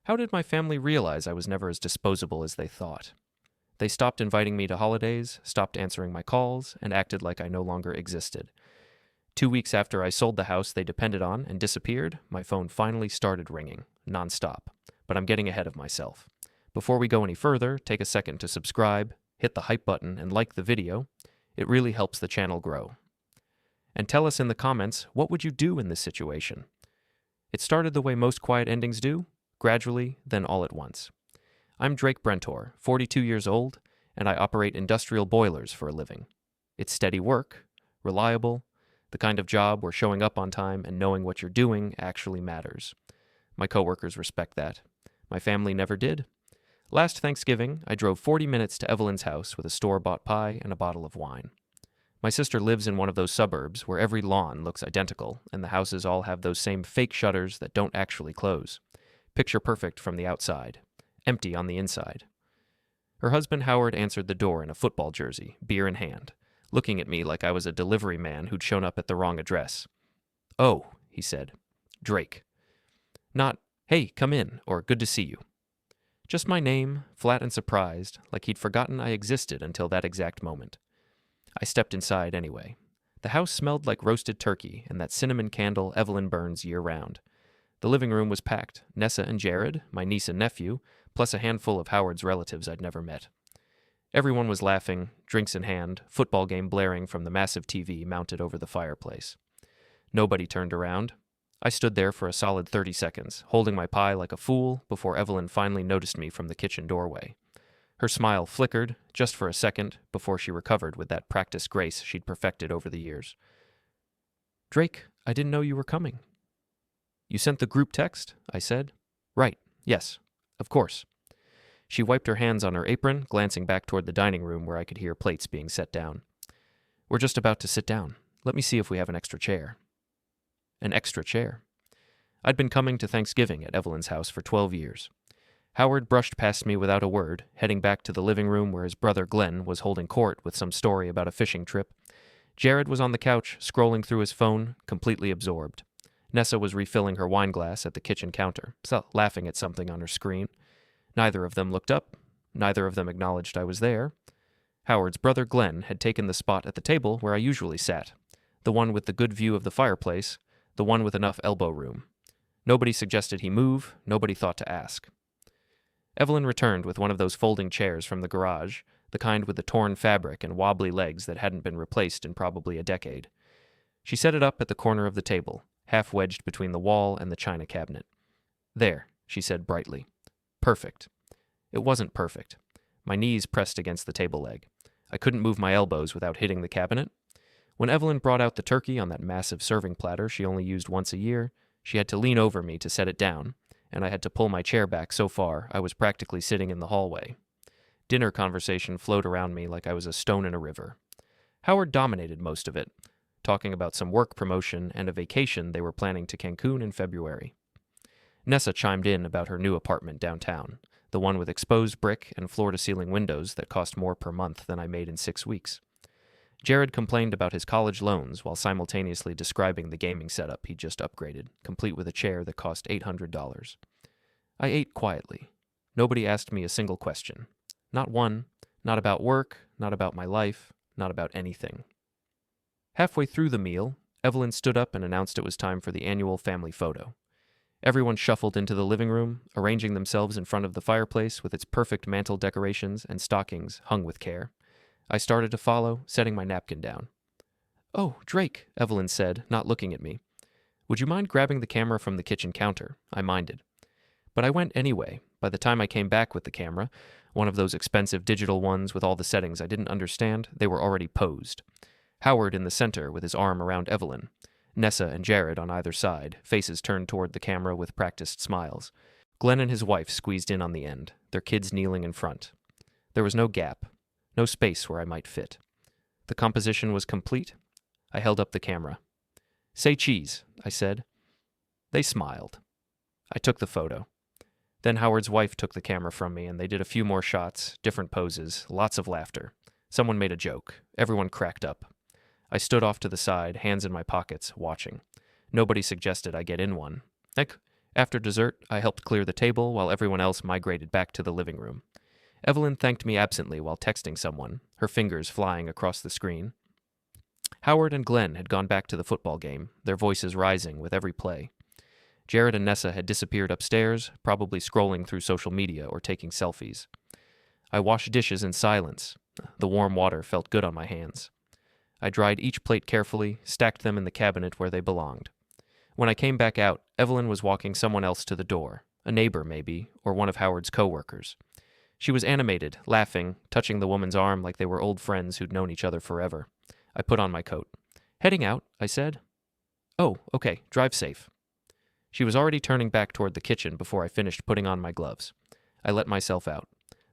How did my family realize I was never as disposable as they thought? They stopped inviting me to holidays, stopped answering my calls, and acted like I no longer existed. 2 weeks after I sold the house they depended on and disappeared, my phone finally started ringing, nonstop. But I'm getting ahead of myself. Before we go any further, take a second to subscribe, hit the hype button, and like the video. It really helps the channel grow. And tell us in the comments, what would you do in this situation? It started the way most quiet endings do, gradually, then all at once. I'm Drake Brentor, 42 years old, and I operate industrial boilers for a living. It's steady work, reliable, the kind of job where showing up on time and knowing what you're doing actually matters. My coworkers respect that. My family never did. Last Thanksgiving, I drove 40 minutes to Evelyn's house with a store-bought pie and a bottle of wine. My sister lives in one of those suburbs where every lawn looks identical and the houses all have those same fake shutters that don't actually close. Picture perfect from the outside, empty on the inside. Her husband Howard answered the door in a football jersey, beer in hand, looking at me like I was a delivery man who'd shown up at the wrong address. "Oh," he said. "Drake." Not, "Hey, come in," or "Good to see you." Just my name, flat and surprised, like he'd forgotten I existed until that exact moment. I stepped inside anyway. The house smelled like roasted turkey and that cinnamon candle Evelyn burns year-round. The living room was packed, Nessa and Jared, my niece and nephew, plus a handful of Howard's relatives I'd never met. Everyone was laughing, drinks in hand, football game blaring from the massive TV mounted over the fireplace. Nobody turned around. I stood there for a solid 30 seconds, holding my pie like a fool, before Evelyn finally noticed me from the kitchen doorway. Her smile flickered, just for a second, before she recovered with that practiced grace she'd perfected over the years. "Drake, I didn't know you were coming." "You sent the group text?" I said. "Right, yes, of course." She wiped her hands on her apron, glancing back toward the dining room where I could hear plates being set down. "We're just about to sit down. Let me see if we have an extra chair." An extra chair. I'd been coming to Thanksgiving at Evelyn's house for 12 years. Howard brushed past me without a word, heading back to the living room where his brother Glenn was holding court with some story about a fishing trip. Jared was on the couch, scrolling through his phone, completely absorbed. Nessa was refilling her wine glass at the kitchen counter, laughing at something on her screen. Neither of them looked up. Neither of them acknowledged I was there. Howard's brother Glenn had taken the spot at the table where I usually sat, the one with the good view of the fireplace, the one with enough elbow room. Nobody suggested he move, nobody thought to ask. Evelyn returned with one of those folding chairs from the garage, the kind with the torn fabric and wobbly legs that hadn't been replaced in probably a decade. She set it up at the corner of the table, half wedged between the wall and the china cabinet. "There," she said brightly. "Perfect." It wasn't perfect. My knees pressed against the table leg. I couldn't move my elbows without hitting the cabinet. When Evelyn brought out the turkey on that massive serving platter she only used once a year, she had to lean over me to set it down, and I had to pull my chair back so far I was practically sitting in the hallway. Dinner conversation flowed around me like I was a stone in a river. Howard dominated most of it, talking about some work promotion and a vacation they were planning to Cancun in February. Nessa chimed in about her new apartment downtown, the one with exposed brick and floor-to-ceiling windows that cost more per month than I made in 6 weeks. Jared complained about his college loans while simultaneously describing the gaming setup he'd just upgraded, complete with a chair that cost $800. I ate quietly. Nobody asked me a single question. Not one. Not about work, not about my life, not about anything. Halfway through the meal, Evelyn stood up and announced it was time for the annual family photo. Everyone shuffled into the living room, arranging themselves in front of the fireplace with its perfect mantel decorations and stockings hung with care. I started to follow, setting my napkin down. "Oh, Drake," Evelyn said, not looking at me. "Would you mind grabbing the camera from the kitchen counter?" I minded. But I went anyway. By the time I came back with the camera, one of those expensive digital ones with all the settings I didn't understand, they were already posed. Howard in the center with his arm around Evelyn. Nessa and Jared on either side, faces turned toward the camera with practiced smiles. Glenn and his wife squeezed in on the end, their kids kneeling in front. There was no gap. No space where I might fit. The composition was complete. I held up the camera. "Say cheese," I said. They smiled. I took the photo. Then Howard's wife took the camera from me, and they did a few more shots, different poses, lots of laughter. Someone made a joke. Everyone cracked up. I stood off to the side, hands in my pockets, watching. Nobody suggested I get in one. After dessert, I helped clear the table while everyone else migrated back to the living room. Evelyn thanked me absently while texting someone, her fingers flying across the screen. Howard and Glenn had gone back to the football game, their voices rising with every play. Jared and Nessa had disappeared upstairs, probably scrolling through social media or taking selfies. I washed dishes in silence. The warm water felt good on my hands. I dried each plate carefully, stacked them in the cabinet where they belonged. When I came back out, Evelyn was walking someone else to the door, a neighbor maybe, or one of Howard's co-workers. She was animated, laughing, touching the woman's arm like they were old friends who'd known each other forever. I put on my coat. "Heading out," I said. "Oh, okay, drive safe." She was already turning back toward the kitchen before I finished putting on my gloves. I let myself out.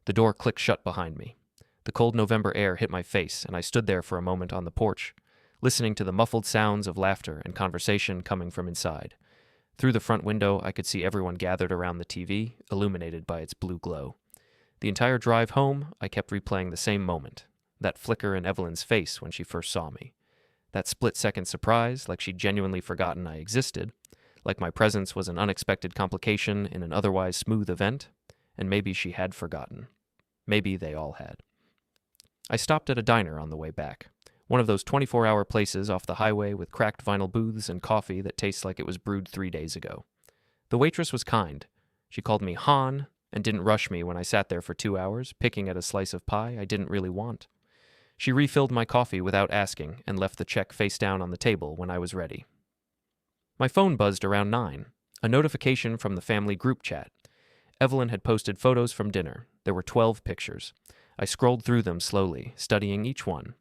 The door clicked shut behind me. The cold November air hit my face, and I stood there for a moment on the porch, listening to the muffled sounds of laughter and conversation coming from inside. Through the front window, I could see everyone gathered around the TV, illuminated by its blue glow. The entire drive home, I kept replaying the same moment, that flicker in Evelyn's face when she first saw me. That split-second surprise, like she'd genuinely forgotten I existed, like my presence was an unexpected complication in an otherwise smooth event, and maybe she had forgotten. Maybe they all had. I stopped at a diner on the way back, one of those 24-hour places off the highway with cracked vinyl booths and coffee that tastes like it was brewed 3 days ago. The waitress was kind. She called me Han and didn't rush me when I sat there for 2 hours, picking at a slice of pie I didn't really want. She refilled my coffee without asking and left the check face down on the table when I was ready. My phone buzzed around 9, a notification from the family group chat. Evelyn had posted photos from dinner. There were 12 pictures. I scrolled through them slowly, studying each one.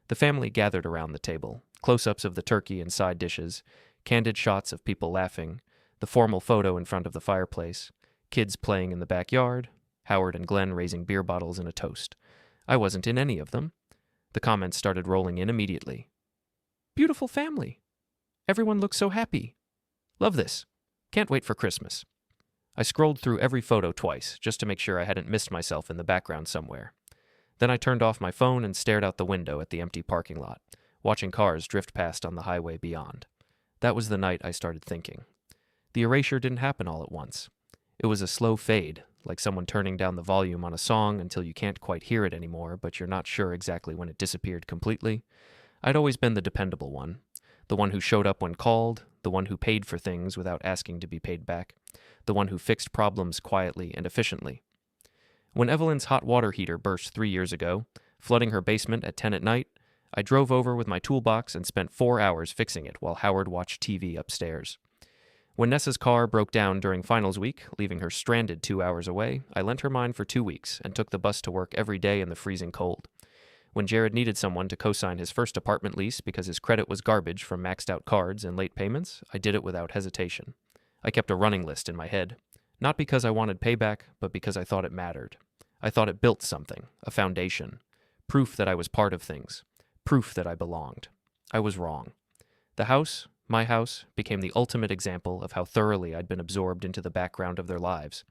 The family gathered around the table, close-ups of the turkey and side dishes, candid shots of people laughing, the formal photo in front of the fireplace, kids playing in the backyard, Howard and Glenn raising beer bottles in a toast. I wasn't in any of them. The comments started rolling in immediately. "Beautiful family. Everyone looks so happy. Love this. Can't wait for Christmas." I scrolled through every photo twice, just to make sure I hadn't missed myself in the background somewhere. Then I turned off my phone and stared out the window at the empty parking lot, watching cars drift past on the highway beyond. That was the night I started thinking. The erasure didn't happen all at once. It was a slow fade, like someone turning down the volume on a song until you can't quite hear it anymore, but you're not sure exactly when it disappeared completely. I'd always been the dependable one, the one who showed up when called, the one who paid for things without asking to be paid back, the one who fixed problems quietly and efficiently. When Evelyn's hot water heater burst 3 years ago, flooding her basement at 10 at night, I drove over with my toolbox and spent 4 hours fixing it while Howard watched TV upstairs. When Nessa's car broke down during finals week, leaving her stranded 2 hours away, I lent her mine for 2 weeks and took the bus to work every day in the freezing cold. When Jared needed someone to co-sign his first apartment lease because his credit was garbage from maxed-out cards and late payments, I did it without hesitation. I kept a running list in my head, not because I wanted payback, but because I thought it mattered. I thought it built something, a foundation, proof that I was part of things, proof that I belonged. I was wrong. The house, my house, became the ultimate example of how thoroughly I'd been absorbed into the background of their lives.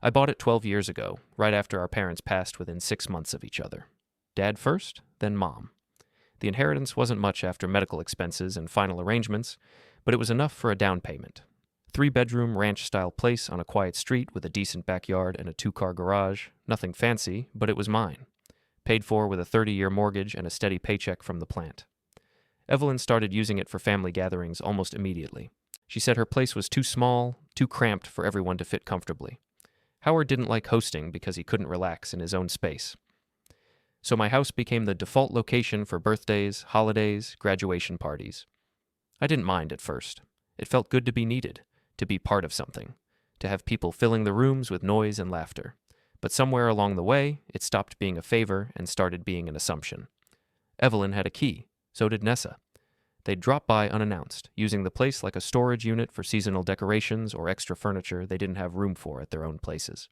I bought it 12 years ago, right after our parents passed within 6 months of each other. Dad first, then Mom. The inheritance wasn't much after medical expenses and final arrangements, but it was enough for a down payment. 3-bedroom ranch-style place on a quiet street with a decent backyard and a 2-car garage. Nothing fancy, but it was mine. Paid for with a 30-year mortgage and a steady paycheck from the plant. Evelyn started using it for family gatherings almost immediately. She said her place was too small, too cramped for everyone to fit comfortably. Howard didn't like hosting because he couldn't relax in his own space. So my house became the default location for birthdays, holidays, graduation parties. I didn't mind at first. It felt good to be needed, to be part of something, to have people filling the rooms with noise and laughter. But somewhere along the way, it stopped being a favor and started being an assumption. Evelyn had a key. So did Nessa. They'd drop by unannounced, using the place like a storage unit for seasonal decorations or extra furniture they didn't have room for at their own places.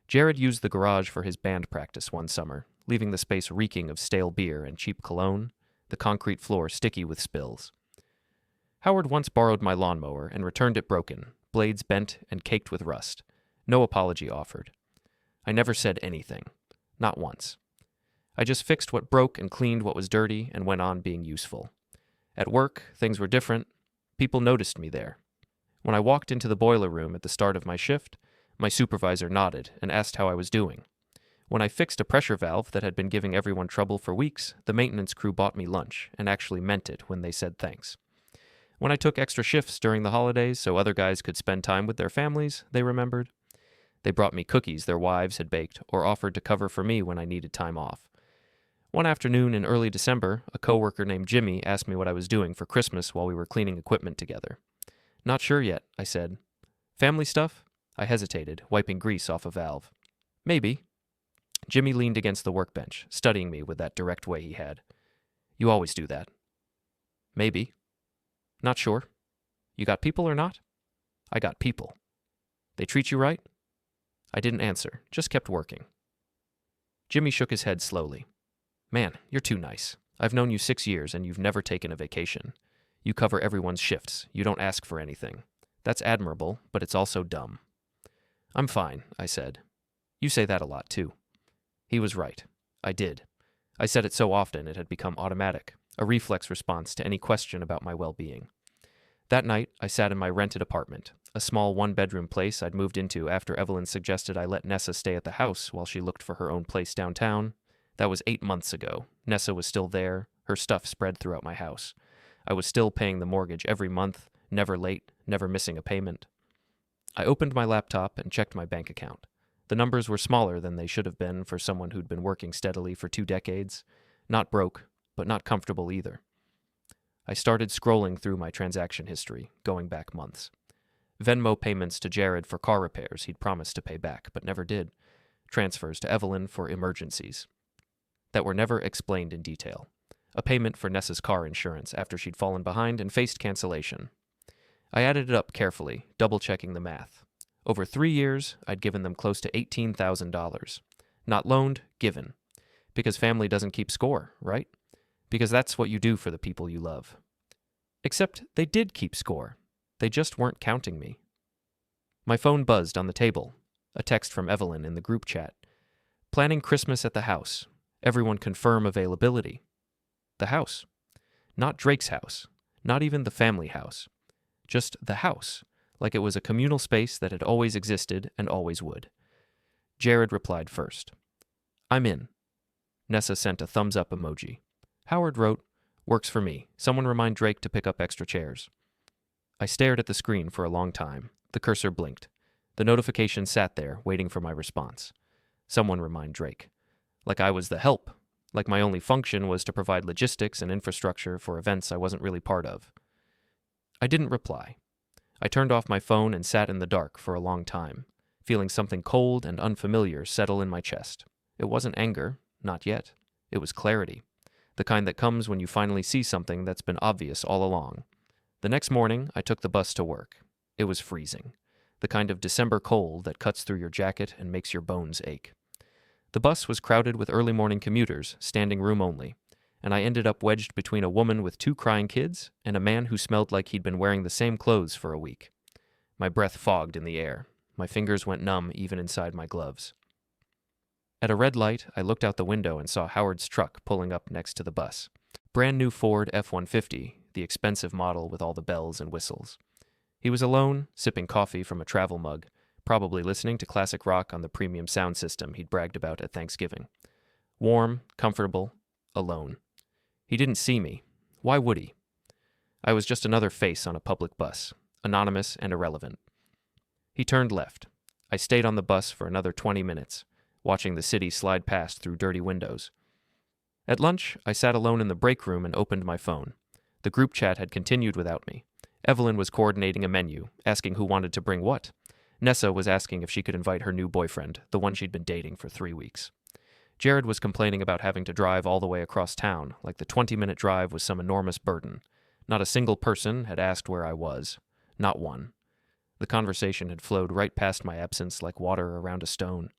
Jared used the garage for his band practice one summer, leaving the space reeking of stale beer and cheap cologne, the concrete floor sticky with spills. Howard once borrowed my lawnmower and returned it broken, blades bent and caked with rust. No apology offered. I never said anything. Not once. I just fixed what broke and cleaned what was dirty and went on being useful. At work, things were different. People noticed me there. When I walked into the boiler room at the start of my shift, my supervisor nodded and asked how I was doing. When I fixed a pressure valve that had been giving everyone trouble for weeks, the maintenance crew bought me lunch and actually meant it when they said thanks. When I took extra shifts during the holidays so other guys could spend time with their families, they remembered. They brought me cookies their wives had baked or offered to cover for me when I needed time off. One afternoon in early December, a coworker named Jimmy asked me what I was doing for Christmas while we were cleaning equipment together. Not sure yet, I said. Family stuff? I hesitated, wiping grease off a valve. Maybe. Jimmy leaned against the workbench, studying me with that direct way he had. You always do that. Maybe. Not sure. You got people or not? I got people. They treat you right? I didn't answer, just kept working. Jimmy shook his head slowly. Man, you're too nice. I've known you 6 years and you've never taken a vacation. You cover everyone's shifts. You don't ask for anything. That's admirable, but it's also dumb. I'm fine, I said. You say that a lot, too. He was right. I did. I said it so often it had become automatic, a reflex response to any question about my well-being. That night, I sat in my rented apartment, a small one-bedroom place I'd moved into after Evelyn suggested I let Nessa stay at the house while she looked for her own place downtown. That was 8 months ago. Nessa was still there, her stuff spread throughout my house. I was still paying the mortgage every month, never late, never missing a payment. I opened my laptop and checked my bank account. The numbers were smaller than they should have been for someone who'd been working steadily for 2 decades. Not broke, but not comfortable either. I started scrolling through my transaction history, going back months. Venmo payments to Jared for car repairs he'd promised to pay back, but never did. Transfers to Evelyn for emergencies that were never explained in detail. A payment for Nessa's car insurance after she'd fallen behind and faced cancellation. I added it up carefully, double-checking the math. Over 3 years, I'd given them close to $18,000. Not loaned, given. Because family doesn't keep score, right? Because that's what you do for the people you love. Except they did keep score. They just weren't counting me. My phone buzzed on the table. A text from Evelyn in the group chat. Planning Christmas at the house. Everyone confirm availability. The house. Not Drake's house. Not even the family house. Just the house, like it was a communal space that had always existed and always would. Jared replied first. I'm in. Nessa sent a thumbs-up emoji. Howard wrote, works for me. Someone remind Drake to pick up extra chairs. I stared at the screen for a long time. The cursor blinked. The notification sat there, waiting for my response. Someone remind Drake. Like I was the help. Like my only function was to provide logistics and infrastructure for events I wasn't really part of. I didn't reply. I turned off my phone and sat in the dark for a long time, feeling something cold and unfamiliar settle in my chest. It wasn't anger, not yet. It was clarity, the kind that comes when you finally see something that's been obvious all along. The next morning, I took the bus to work. It was freezing, the kind of December cold that cuts through your jacket and makes your bones ache. The bus was crowded with early morning commuters, standing room only, and I ended up wedged between a woman with 2 crying kids and a man who smelled like he'd been wearing the same clothes for a week. My breath fogged in the air. My fingers went numb even inside my gloves. At a red light, I looked out the window and saw Howard's truck pulling up next to the bus. Brand new Ford F-150, the expensive model with all the bells and whistles. He was alone, sipping coffee from a travel mug, probably listening to classic rock on the premium sound system he'd bragged about at Thanksgiving. Warm, comfortable, alone. He didn't see me. Why would he? I was just another face on a public bus, anonymous and irrelevant. He turned left. I stayed on the bus for another 20 minutes, watching the city slide past through dirty windows. At lunch, I sat alone in the break room and opened my phone. The group chat had continued without me. Evelyn was coordinating a menu, asking who wanted to bring what. Nessa was asking if she could invite her new boyfriend, the one she'd been dating for 3 weeks. Jared was complaining about having to drive all the way across town, like the 20-minute drive was some enormous burden. Not a single person had asked where I was. Not one. The conversation had flowed right past my absence like water around a stone.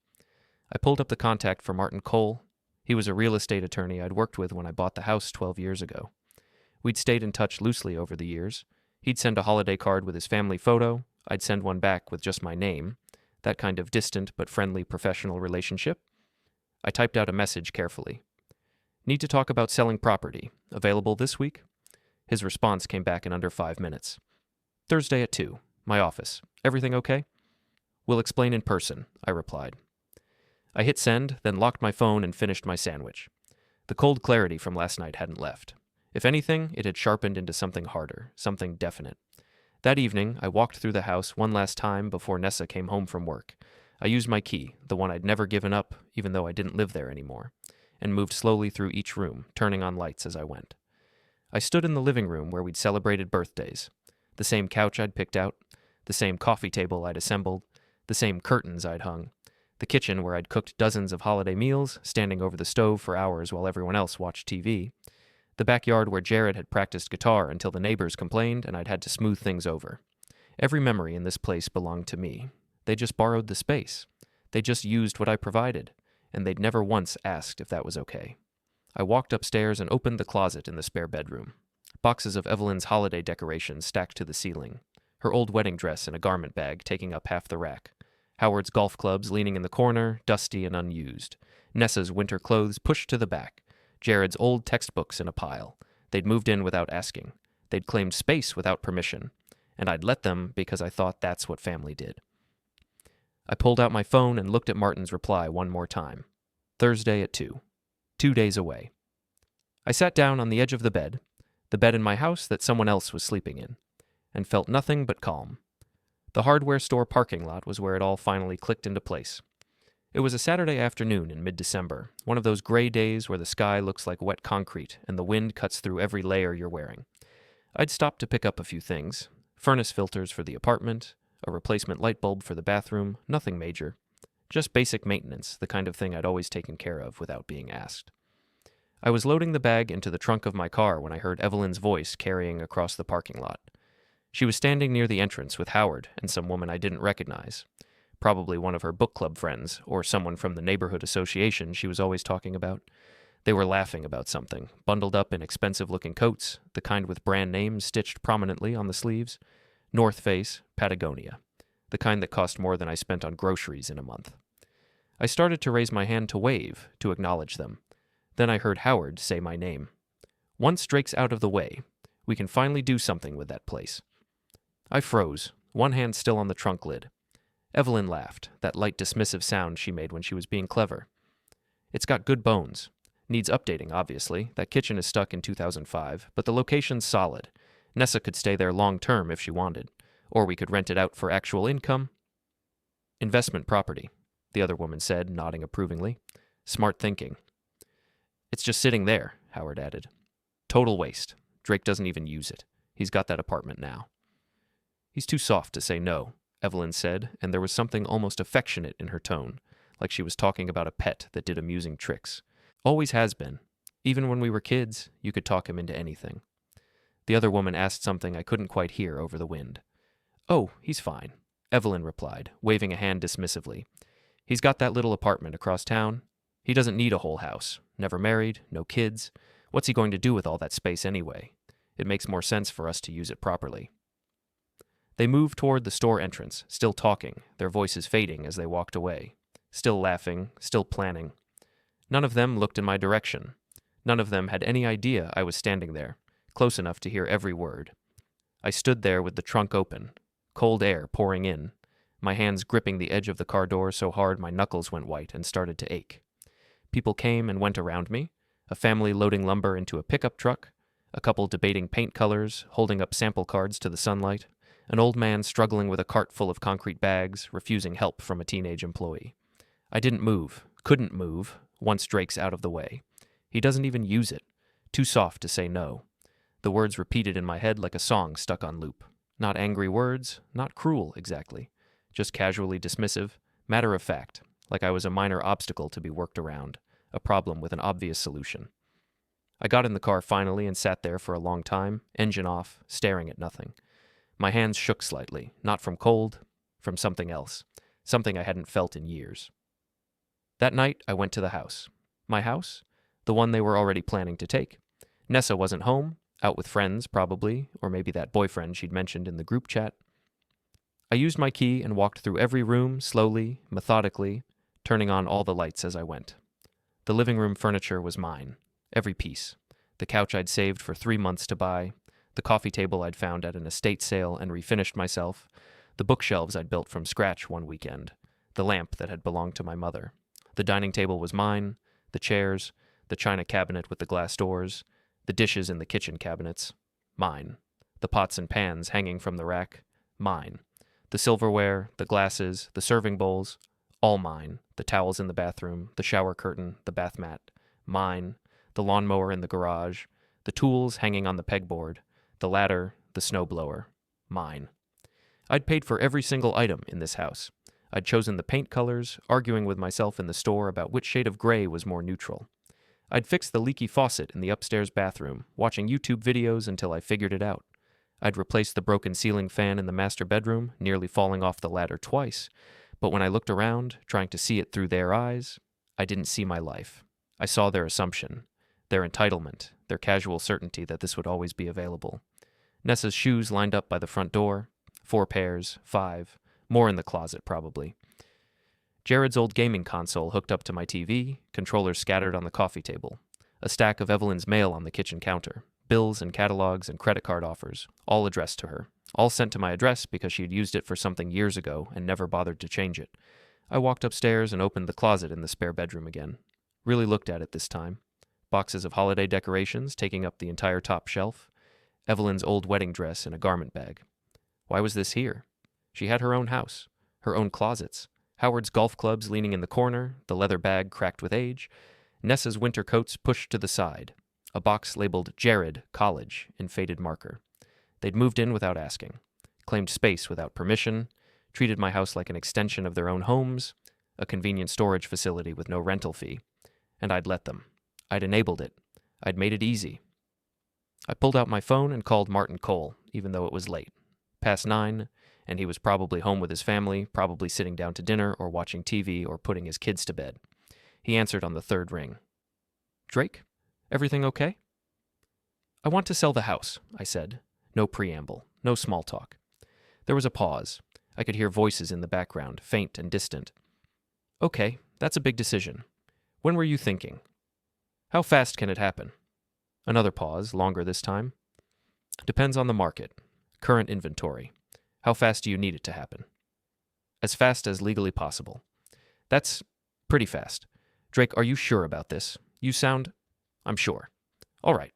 I pulled up the contact for Martin Cole. He was a real estate attorney I'd worked with when I bought the house 12 years ago. We'd stayed in touch loosely over the years. He'd send a holiday card with his family photo. I'd send one back with just my name. That kind of distant but friendly professional relationship. I typed out a message carefully. Need to talk about selling property. Available this week? His response came back in under 5 minutes. Thursday at 2. My office. Everything okay? We'll explain in person, I replied. I hit send, then locked my phone and finished my sandwich. The cold clarity from last night hadn't left. If anything, it had sharpened into something harder, something definite. That evening, I walked through the house one last time before Nessa came home from work. I used my key, the one I'd never given up, even though I didn't live there anymore, and moved slowly through each room, turning on lights as I went. I stood in the living room where we'd celebrated birthdays. The same couch I'd picked out, the same coffee table I'd assembled, the same curtains I'd hung, the kitchen where I'd cooked dozens of holiday meals, standing over the stove for hours while everyone else watched TV, the backyard where Jared had practiced guitar until the neighbors complained and I'd had to smooth things over. Every memory in this place belonged to me. They just borrowed the space. They just used what I provided, and they'd never once asked if that was okay. I walked upstairs and opened the closet in the spare bedroom. Boxes of Evelyn's holiday decorations stacked to the ceiling. Her old wedding dress in a garment bag taking up half the rack. Howard's golf clubs leaning in the corner, dusty and unused. Nessa's winter clothes pushed to the back. Jared's old textbooks in a pile. They'd moved in without asking. They'd claimed space without permission. And I'd let them because I thought that's what family did. I pulled out my phone and looked at Martin's reply one more time. Thursday at 2. 2 days away. I sat down on the edge of the bed in my house that someone else was sleeping in, and felt nothing but calm. The hardware store parking lot was where it all finally clicked into place. It was a Saturday afternoon in mid-December, one of those gray days where the sky looks like wet concrete and the wind cuts through every layer you're wearing. I'd stopped to pick up a few things. Furnace filters for the apartment, a replacement light bulb for the bathroom, nothing major. Just basic maintenance, the kind of thing I'd always taken care of without being asked. I was loading the bag into the trunk of my car when I heard Evelyn's voice carrying across the parking lot. She was standing near the entrance with Howard and some woman I didn't recognize. Probably one of her book club friends, or someone from the neighborhood association she was always talking about. They were laughing about something, bundled up in expensive-looking coats, the kind with brand names stitched prominently on the sleeves. North Face, Patagonia. The kind that cost more than I spent on groceries in a month. I started to raise my hand to wave, to acknowledge them. Then I heard Howard say my name. Once Drake's out of the way, we can finally do something with that place. I froze, one hand still on the trunk lid. Evelyn laughed, that light dismissive sound she made when she was being clever. It's got good bones. Needs updating, obviously. That kitchen is stuck in 2005, but the location's solid. Nessa could stay there long-term if she wanted, or we could rent it out for actual income. Investment property, the other woman said, nodding approvingly. Smart thinking. It's just sitting there, Howard added. Total waste. Drake doesn't even use it. He's got that apartment now. He's too soft to say no, Evelyn said, and there was something almost affectionate in her tone, like she was talking about a pet that did amusing tricks. Always has been. Even when we were kids, you could talk him into anything. The other woman asked something I couldn't quite hear over the wind. Oh, he's fine, Evelyn replied, waving a hand dismissively. He's got that little apartment across town. He doesn't need a whole house. Never married, no kids. What's he going to do with all that space anyway? It makes more sense for us to use it properly. They moved toward the store entrance, still talking, their voices fading as they walked away. Still laughing, still planning. None of them looked in my direction. None of them had any idea I was standing there, close enough to hear every word. I stood there with the trunk open, cold air pouring in, my hands gripping the edge of the car door so hard my knuckles went white and started to ache. People came and went around me, a family loading lumber into a pickup truck, a couple debating paint colors, holding up sample cards to the sunlight, an old man struggling with a cart full of concrete bags, refusing help from a teenage employee. I didn't move, couldn't move, once Drake's out of the way. He doesn't even use it, too soft to say no. The words repeated in my head like a song stuck on loop. Not angry words, not cruel exactly, just casually dismissive, matter of fact, like I was a minor obstacle to be worked around, a problem with an obvious solution. I got in the car finally and sat there for a long time, engine off, staring at nothing. My hands shook slightly, not from cold, from something else, something I hadn't felt in years. That night, I went to the house. My house? The one they were already planning to take. Nessa wasn't home, out with friends, probably, or maybe that boyfriend she'd mentioned in the group chat. I used my key and walked through every room, slowly, methodically, turning on all the lights as I went. The living room furniture was mine, every piece. The couch I'd saved for 3 months to buy, the coffee table I'd found at an estate sale and refinished myself, The bookshelves I'd built from scratch one weekend. The lamp that had belonged to my mother. The dining table was mine. The chairs. The china cabinet with the glass doors. The dishes in the kitchen cabinets. Mine. The pots and pans hanging from the rack. Mine. The silverware, the glasses, the serving bowls. All mine. The towels in the bathroom. The shower curtain. The bath mat. Mine. The lawnmower in the garage. The tools hanging on the pegboard. The ladder. The snowblower. Mine. I'd paid for every single item in this house. I'd chosen the paint colors, arguing with myself in the store about which shade of gray was more neutral. I'd fixed the leaky faucet in the upstairs bathroom, watching YouTube videos until I figured it out. I'd replaced the broken ceiling fan in the master bedroom, nearly falling off the ladder twice, but when I looked around, trying to see it through their eyes, I didn't see my life. I saw their assumption, their entitlement, their casual certainty that this would always be available. Nessa's shoes lined up by the front door, 4 pairs, 5, more in the closet probably. Jared's old gaming console hooked up to my TV, controllers scattered on the coffee table, a stack of Evelyn's mail on the kitchen counter, bills and catalogs and credit card offers, all addressed to her, all sent to my address because she had used it for something years ago and never bothered to change it. I walked upstairs and opened the closet in the spare bedroom again. Really looked at it this time. Boxes of holiday decorations taking up the entire top shelf. Evelyn's old wedding dress in a garment bag. Why was this here? She had her own house, her own closets, Howard's golf clubs leaning in the corner, the leather bag cracked with age, Nessa's winter coats pushed to the side, a box labeled Jared, College, in faded marker. They'd moved in without asking, claimed space without permission, treated my house like an extension of their own homes, a convenient storage facility with no rental fee, and I'd let them. I'd enabled it. I'd made it easy. I pulled out my phone and called Martin Cole, even though it was late. Past 9, and he was probably home with his family, probably sitting down to dinner or watching TV or putting his kids to bed. He answered on the 3rd ring. "Drake, everything okay?" "I want to sell the house," I said. No preamble, no small talk. There was a pause. I could hear voices in the background, faint and distant. "Okay, that's a big decision. When were you thinking? How fast can it happen?" Another pause, longer this time. "Depends on the market. Current inventory. How fast do you need it to happen?" "As fast as legally possible." "That's pretty fast. Drake, are you sure about this? You sound—" "I'm sure." "All right."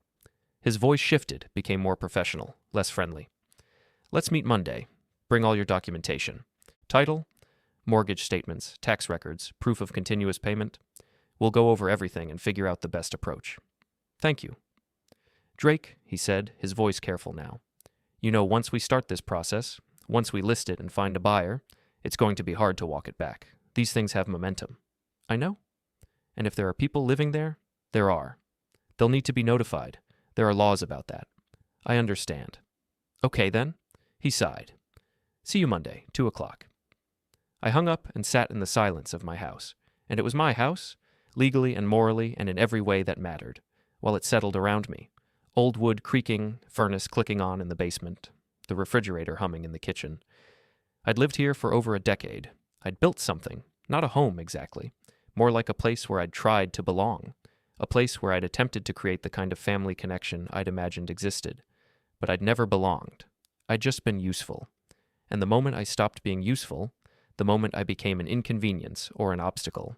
His voice shifted, became more professional, less friendly. "Let's meet Monday. Bring all your documentation. Title, mortgage statements, tax records, proof of continuous payment. We'll go over everything and figure out the best approach." "Thank you." "Drake," he said, his voice careful now. "You know, once we start this process, once we list it and find a buyer, it's going to be hard to walk it back. These things have momentum." "I know. And if there are people living there, there are. They'll need to be notified. There are laws about that." "I understand." "Okay, then." He sighed. "See you Monday, 2 o'clock." I hung up and sat in the silence of my house. And it was my house, legally and morally and in every way that mattered, while it settled around me. Old wood creaking, furnace clicking on in the basement, the refrigerator humming in the kitchen. I'd lived here for over a decade. I'd built something, not a home exactly, more like a place where I'd tried to belong, a place where I'd attempted to create the kind of family connection I'd imagined existed. But I'd never belonged. I'd just been useful. And the moment I stopped being useful, the moment I became an inconvenience or an obstacle,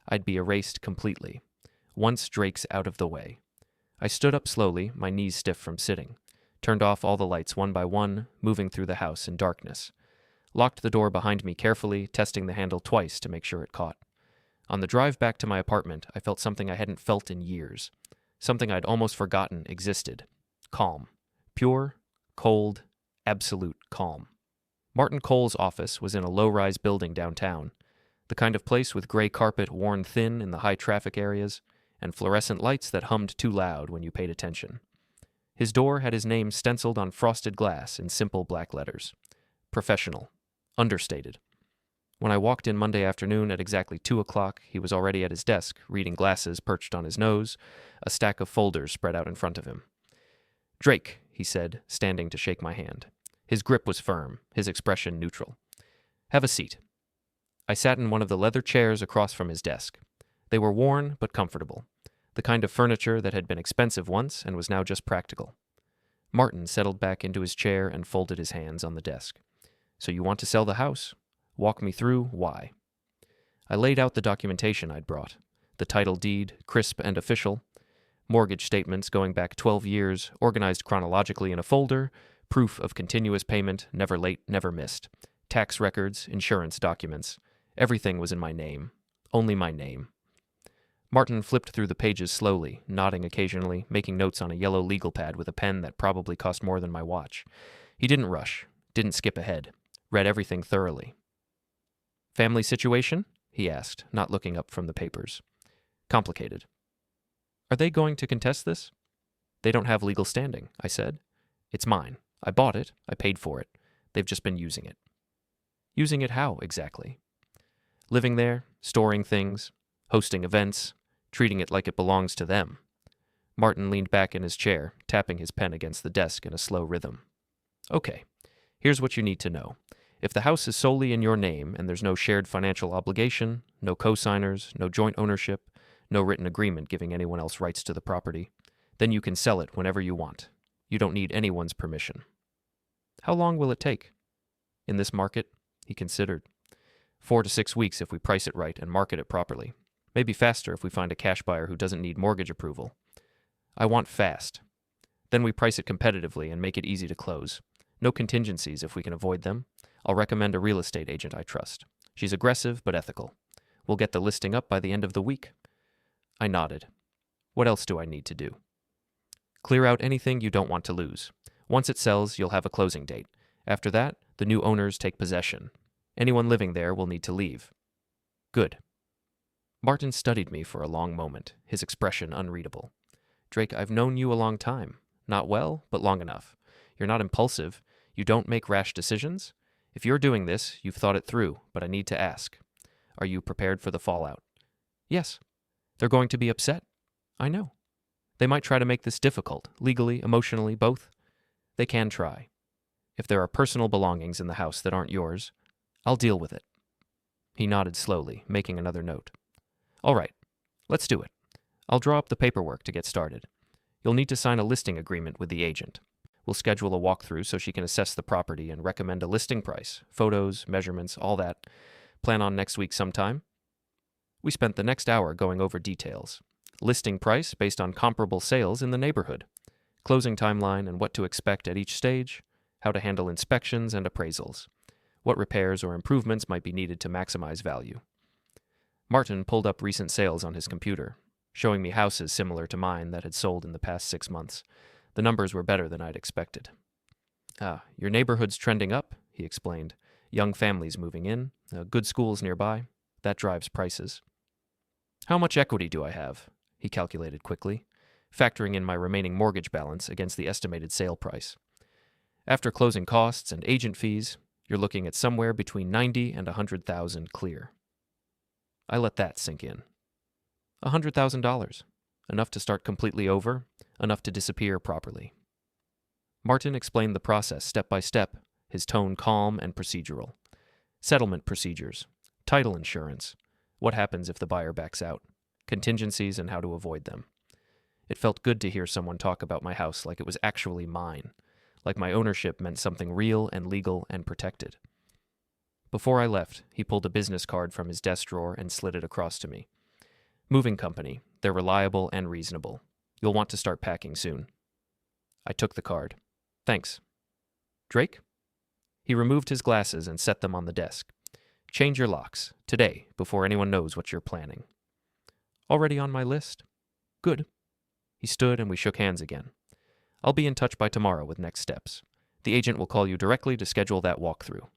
I'd be erased completely. Once Drake's out of the way. I stood up slowly, my knees stiff from sitting, turned off all the lights one by one, moving through the house in darkness. Locked the door behind me carefully, testing the handle twice to make sure it caught. On the drive back to my apartment, I felt something I hadn't felt in years. Something I'd almost forgotten existed. Calm. Pure, cold, absolute calm. Martin Cole's office was in a low-rise building downtown, the kind of place with gray carpet worn thin in the high-traffic areas, and fluorescent lights that hummed too loud when you paid attention. His door had his name stenciled on frosted glass in simple black letters. Professional. Understated. When I walked in Monday afternoon at exactly 2 o'clock, he was already at his desk, reading glasses perched on his nose, a stack of folders spread out in front of him. "Drake," he said, standing to shake my hand. His grip was firm, his expression neutral. "Have a seat." I sat in one of the leather chairs across from his desk. They were worn but comfortable, the kind of furniture that had been expensive once and was now just practical. Martin settled back into his chair and folded his hands on the desk. So you want to sell the house? Walk me through why. I laid out the documentation I'd brought. The title deed, crisp and official. Mortgage statements going back 12 years, organized chronologically in a folder. Proof of continuous payment, never late, never missed. Tax records, insurance documents. Everything was in my name. Only my name. Martin flipped through the pages slowly, nodding occasionally, making notes on a yellow legal pad with a pen that probably cost more than my watch. He didn't rush, didn't skip ahead, read everything thoroughly. Family situation? He asked, not looking up from the papers. Complicated. Are they going to contest this? They don't have legal standing, I said. It's mine. I bought it. I paid for it. They've just been using it. Using it how, exactly? Living there, storing things, hosting events, treating it like it belongs to them. Martin leaned back in his chair, tapping his pen against the desk in a slow rhythm. Okay, here's what you need to know. If the house is solely in your name and there's no shared financial obligation, no co-signers, no joint ownership, no written agreement giving anyone else rights to the property, then you can sell it whenever you want. You don't need anyone's permission. How long will it take? In this market, he considered. 4 to 6 weeks if we price it right and market it properly. Maybe faster if we find a cash buyer who doesn't need mortgage approval. I want fast. Then we price it competitively and make it easy to close. No contingencies if we can avoid them. I'll recommend a real estate agent I trust. She's aggressive but ethical. We'll get the listing up by the end of the week. I nodded. What else do I need to do? Clear out anything you don't want to lose. Once it sells, you'll have a closing date. After that, the new owners take possession. Anyone living there will need to leave. Good. Martin studied me for a long moment, his expression unreadable. Drake, I've known you a long time. Not well, but long enough. You're not impulsive. You don't make rash decisions. If you're doing this, you've thought it through, but I need to ask. Are you prepared for the fallout? Yes. They're going to be upset. I know. They might try to make this difficult, legally, emotionally, both. They can try. If there are personal belongings in the house that aren't yours, I'll deal with it. He nodded slowly, making another note. All right, let's do it. I'll draw up the paperwork to get started. You'll need to sign a listing agreement with the agent. We'll schedule a walkthrough so she can assess the property and recommend a listing price, photos, measurements, all that. Plan on next week sometime. We spent the next hour going over details. Listing price based on comparable sales in the neighborhood. Closing timeline and what to expect at each stage. How to handle inspections and appraisals. What repairs or improvements might be needed to maximize value. Martin pulled up recent sales on his computer, showing me houses similar to mine that had sold in the past 6 months. The numbers were better than I'd expected. Your neighborhood's trending up, he explained. Young families moving in, good schools nearby. That drives prices. How much equity do I have? He calculated quickly, factoring in my remaining mortgage balance against the estimated sale price. After closing costs and agent fees, you're looking at somewhere between 90 and 100,000 clear. I let that sink in. $100,000. Enough to start completely over, enough to disappear properly. Martin explained the process step by step, his tone calm and procedural. Settlement procedures, title insurance, what happens if the buyer backs out, contingencies and how to avoid them. It felt good to hear someone talk about my house like it was actually mine, like my ownership meant something real and legal and protected. Before I left, he pulled a business card from his desk drawer and slid it across to me. Moving company, they're reliable and reasonable. You'll want to start packing soon. I took the card. Thanks. Drake? He removed his glasses and set them on the desk. Change your locks, today, before anyone knows what you're planning. Already on my list? Good. He stood and we shook hands again. I'll be in touch by tomorrow with next steps. The agent will call you directly to schedule that walkthrough.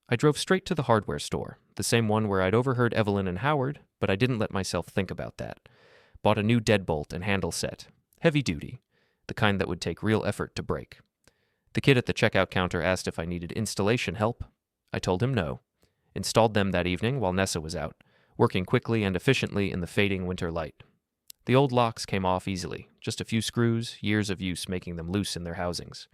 I drove straight to the hardware store, the same one where I'd overheard Evelyn and Howard, but I didn't let myself think about that. Bought a new deadbolt and handle set, heavy duty, the kind that would take real effort to break. The kid at the checkout counter asked if I needed installation help. I told him no. Installed them that evening while Nessa was out, working quickly and efficiently in the fading winter light. The old locks came off easily, just a few screws, years of use making them loose in their housings.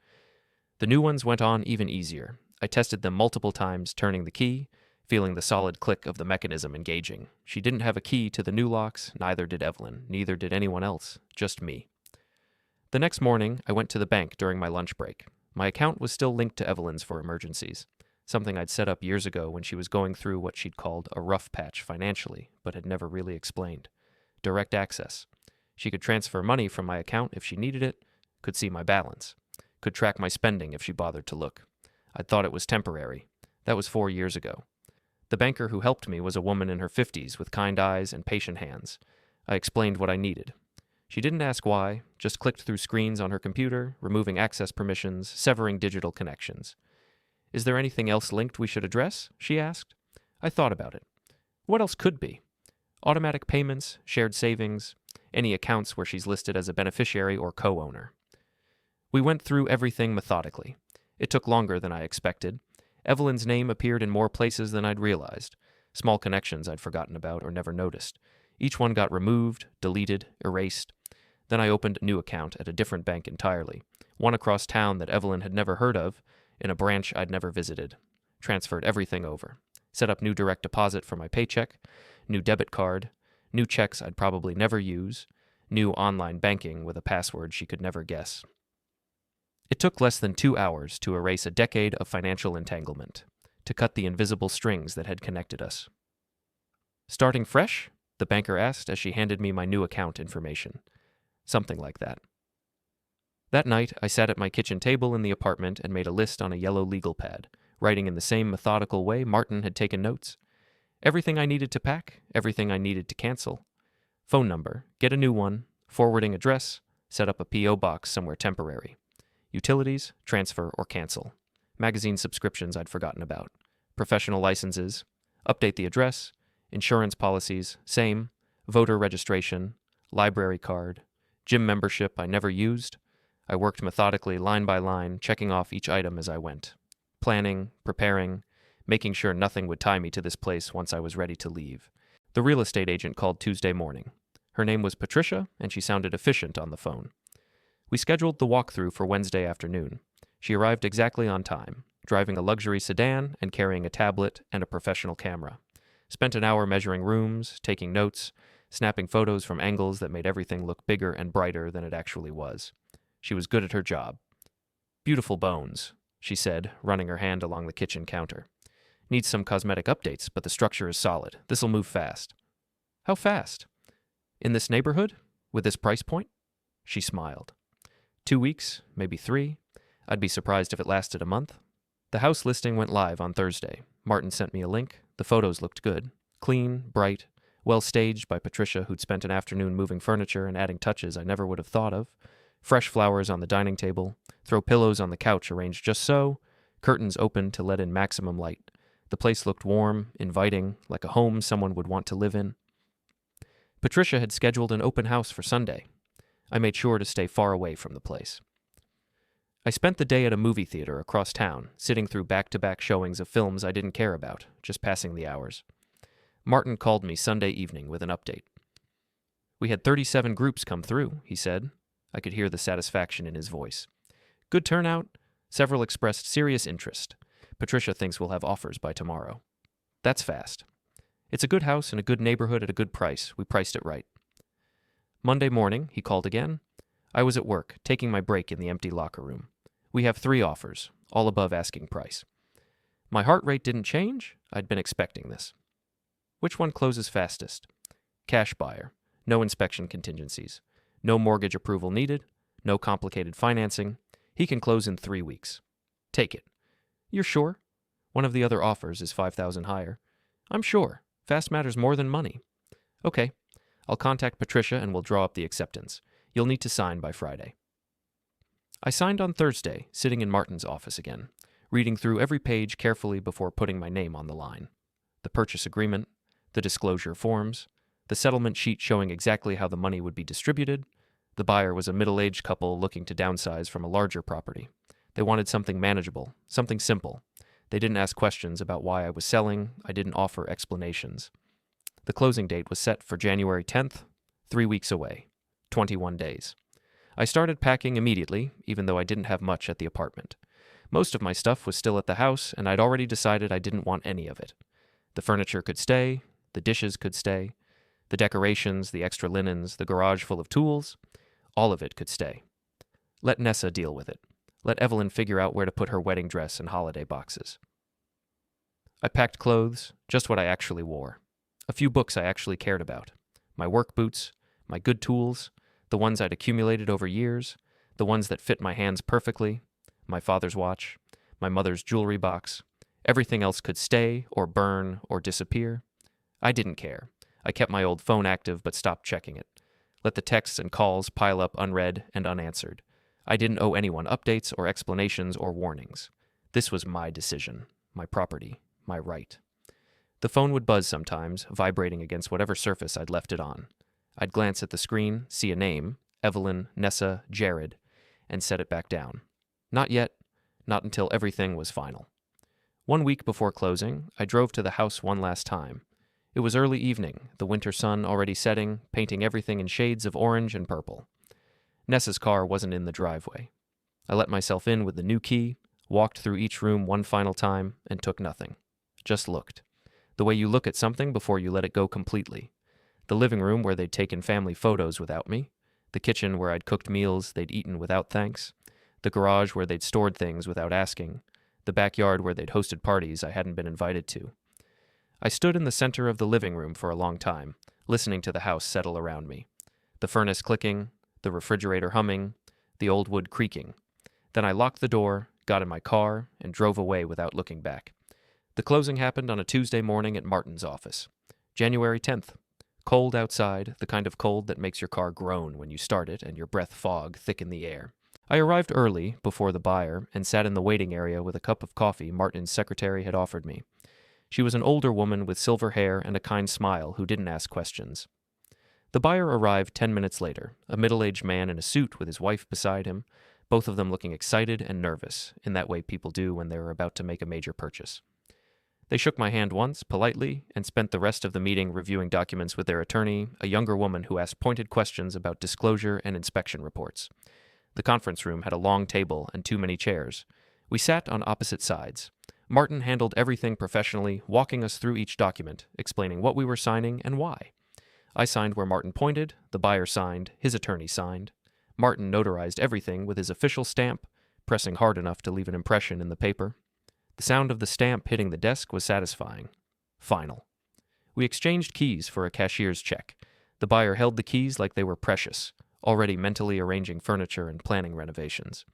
The new ones went on even easier. I tested them multiple times, turning the key, feeling the solid click of the mechanism engaging. She didn't have a key to the new locks, neither did Evelyn, neither did anyone else, just me. The next morning, I went to the bank during my lunch break. My account was still linked to Evelyn's for emergencies, something I'd set up years ago when she was going through what she'd called a rough patch financially, but had never really explained. Direct access. She could transfer money from my account if she needed it, could see my balance, could track my spending if she bothered to look. I'd thought it was temporary. That was 4 years ago. The banker who helped me was a woman in her 50s with kind eyes and patient hands. I explained what I needed. She didn't ask why, just clicked through screens on her computer, removing access permissions, severing digital connections. "Is there anything else linked we should address?" she asked. I thought about it. What else could be? Automatic payments, shared savings, any accounts where she's listed as a beneficiary or co-owner. We went through everything methodically. It took longer than I expected. Evelyn's name appeared in more places than I'd realized. Small connections I'd forgotten about or never noticed. Each one got removed, deleted, erased. Then I opened a new account at a different bank entirely, one across town that Evelyn had never heard of, in a branch I'd never visited. Transferred everything over. Set up new direct deposit for my paycheck, new debit card, new checks I'd probably never use, new online banking with a password she could never guess. It took less than 2 hours to erase a decade of financial entanglement, to cut the invisible strings that had connected us. "Starting fresh?" the banker asked as she handed me my new account information. Something like that. That night, I sat at my kitchen table in the apartment and made a list on a yellow legal pad, writing in the same methodical way Martin had taken notes. Everything I needed to pack, everything I needed to cancel. Phone number, get a new one, forwarding address, set up a P.O. box somewhere temporary. Utilities, transfer or cancel. Magazine subscriptions I'd forgotten about. Professional licenses, update the address. Insurance policies, same. Voter registration, library card. Gym membership I never used. I worked methodically line by line, checking off each item as I went. Planning, preparing, making sure nothing would tie me to this place once I was ready to leave. The real estate agent called Tuesday morning. Her name was Patricia, and she sounded efficient on the phone. We scheduled the walkthrough for Wednesday afternoon. She arrived exactly on time, driving a luxury sedan and carrying a tablet and a professional camera. Spent an hour measuring rooms, taking notes, snapping photos from angles that made everything look bigger and brighter than it actually was. She was good at her job. "Beautiful bones," she said, running her hand along the kitchen counter. "Needs some cosmetic updates, but the structure is solid. This'll move fast." "How fast?" "In this neighborhood? With this price point?" She smiled. 2 weeks, maybe 3. I'd be surprised if it lasted a month. The house listing went live on Thursday. Martin sent me a link. The photos looked good. Clean, bright, well staged by Patricia, who'd spent an afternoon moving furniture and adding touches I never would have thought of. Fresh flowers on the dining table, throw pillows on the couch arranged just so, curtains open to let in maximum light. The place looked warm, inviting, like a home someone would want to live in. Patricia had scheduled an open house for Sunday. I made sure to stay far away from the place. I spent the day at a movie theater across town, sitting through back-to-back showings of films I didn't care about, just passing the hours. Martin called me Sunday evening with an update. "We had 37 groups come through," he said. I could hear the satisfaction in his voice. "Good turnout. Several expressed serious interest. Patricia thinks we'll have offers by tomorrow." "That's fast." "It's a good house in a good neighborhood at a good price. We priced it right." Monday morning, he called again. I was at work, taking my break in the empty locker room. "We have 3 offers, all above asking price." My heart rate didn't change. I'd been expecting this. "Which one closes fastest?" "Cash buyer. No inspection contingencies. No mortgage approval needed. No complicated financing. He can close in 3 weeks." "Take it." "You're sure?" "One of the other offers is $5,000 higher." "I'm sure. Fast matters more than money." "Okay. I'll contact Patricia and we'll draw up the acceptance. You'll need to sign by Friday." I signed on Thursday, sitting in Martin's office again, reading through every page carefully before putting my name on the line. The purchase agreement, the disclosure forms, the settlement sheet showing exactly how the money would be distributed. The buyer was a middle-aged couple looking to downsize from a larger property. They wanted something manageable, something simple. They didn't ask questions about why I was selling. I didn't offer explanations. The closing date was set for January 10th, 3 weeks away, 21 days. I started packing immediately, even though I didn't have much at the apartment. Most of my stuff was still at the house, and I'd already decided I didn't want any of it. The furniture could stay, the dishes could stay, the decorations, the extra linens, the garage full of tools, all of it could stay. Let Nessa deal with it. Let Evelyn figure out where to put her wedding dress and holiday boxes. I packed clothes, just what I actually wore. A few books I actually cared about. My work boots, my good tools, the ones I'd accumulated over years, the ones that fit my hands perfectly, my father's watch, my mother's jewelry box. Everything else could stay, or burn, or disappear. I didn't care. I kept my old phone active but stopped checking it. Let the texts and calls pile up unread and unanswered. I didn't owe anyone updates or explanations or warnings. This was my decision, my property, my right. The phone would buzz sometimes, vibrating against whatever surface I'd left it on. I'd glance at the screen, see a name, Evelyn, Nessa, Jared, and set it back down. Not yet, not until everything was final. 1 week before closing, I drove to the house one last time. It was early evening, the winter sun already setting, painting everything in shades of orange and purple. Nessa's car wasn't in the driveway. I let myself in with the new key, walked through each room one final time, and took nothing. Just looked. The way you look at something before you let it go completely. The living room where they'd taken family photos without me. The kitchen where I'd cooked meals they'd eaten without thanks. The garage where they'd stored things without asking. The backyard where they'd hosted parties I hadn't been invited to. I stood in the center of the living room for a long time, listening to the house settle around me. The furnace clicking, the refrigerator humming, the old wood creaking. Then I locked the door, got in my car, and drove away without looking back. The closing happened on a Tuesday morning at Martin's office. January 10th. Cold outside, the kind of cold that makes your car groan when you start it and your breath fog thicken the air. I arrived early, before the buyer, and sat in the waiting area with a cup of coffee Martin's secretary had offered me. She was an older woman with silver hair and a kind smile who didn't ask questions. The buyer arrived 10 minutes later, a middle-aged man in a suit with his wife beside him, both of them looking excited and nervous, in that way people do when they are about to make a major purchase. They shook my hand once, politely, and spent the rest of the meeting reviewing documents with their attorney, a younger woman who asked pointed questions about disclosure and inspection reports. The conference room had a long table and too many chairs. We sat on opposite sides. Martin handled everything professionally, walking us through each document, explaining what we were signing and why. I signed where Martin pointed, the buyer signed, his attorney signed. Martin notarized everything with his official stamp, pressing hard enough to leave an impression in the paper. The sound of the stamp hitting the desk was satisfying. Final. We exchanged keys for a cashier's check. The buyer held the keys like they were precious, already mentally arranging furniture and planning renovations.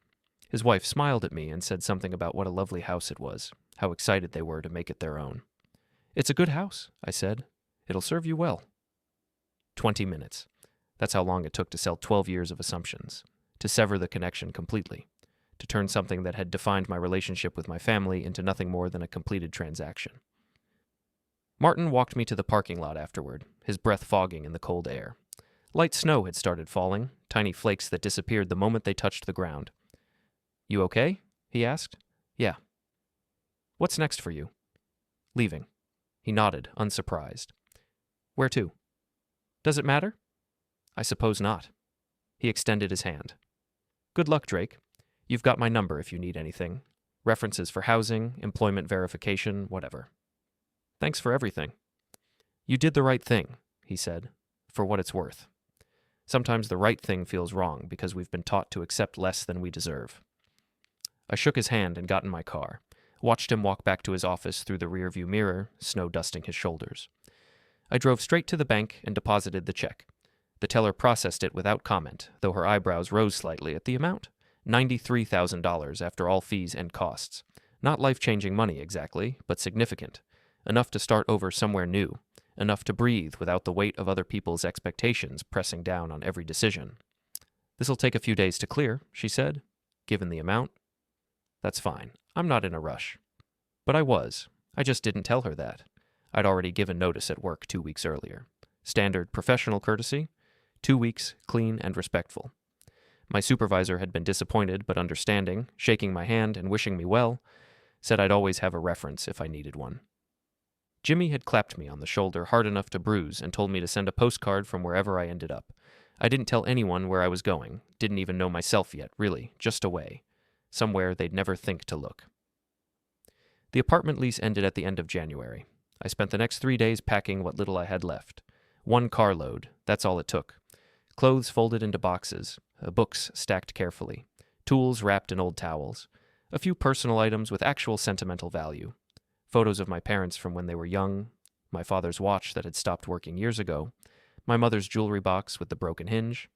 His wife smiled at me and said something about what a lovely house it was, how excited they were to make it their own. "It's a good house," I said. "It'll serve you well." 20 minutes. That's how long it took to sell 12 years of assumptions, to sever the connection completely, to turn something that had defined my relationship with my family into nothing more than a completed transaction. Martin walked me to the parking lot afterward, his breath fogging in the cold air. Light snow had started falling, tiny flakes that disappeared the moment they touched the ground. "You okay?" he asked. "Yeah." "What's next for you?" "Leaving." He nodded, unsurprised. "Where to?" "Does it matter?" "I suppose not." He extended his hand. "Good luck, Drake. You've got my number if you need anything. References for housing, employment verification, whatever." "Thanks for everything." "You did the right thing," he said, "for what it's worth. Sometimes the right thing feels wrong because we've been taught to accept less than we deserve." I shook his hand and got in my car, watched him walk back to his office through the rearview mirror, snow dusting his shoulders. I drove straight to the bank and deposited the check. The teller processed it without comment, though her eyebrows rose slightly at the amount. $93,000 after all fees and costs. Not life-changing money exactly, but significant. Enough to start over somewhere new. Enough to breathe without the weight of other people's expectations pressing down on every decision. "This'll take a few days to clear," she said, given the amount. "That's fine. I'm not in a rush." But I was. I just didn't tell her that. I'd already given notice at work 2 weeks earlier. Standard professional courtesy. 2 weeks, clean and respectful. My supervisor had been disappointed but understanding, shaking my hand and wishing me well, said I'd always have a reference if I needed one. Jimmy had clapped me on the shoulder hard enough to bruise and told me to send a postcard from wherever I ended up. I didn't tell anyone where I was going, didn't even know myself yet, really, just away. Somewhere they'd never think to look. The apartment lease ended at the end of January. I spent the next 3 days packing what little I had left. 1 carload, that's all it took. Clothes folded into boxes, books stacked carefully. tools wrapped in old towels, a few personal items with actual sentimental value, photos of my parents from when they were young, my father's watch that had stopped working years ago, my mother's jewelry box with the broken hinge.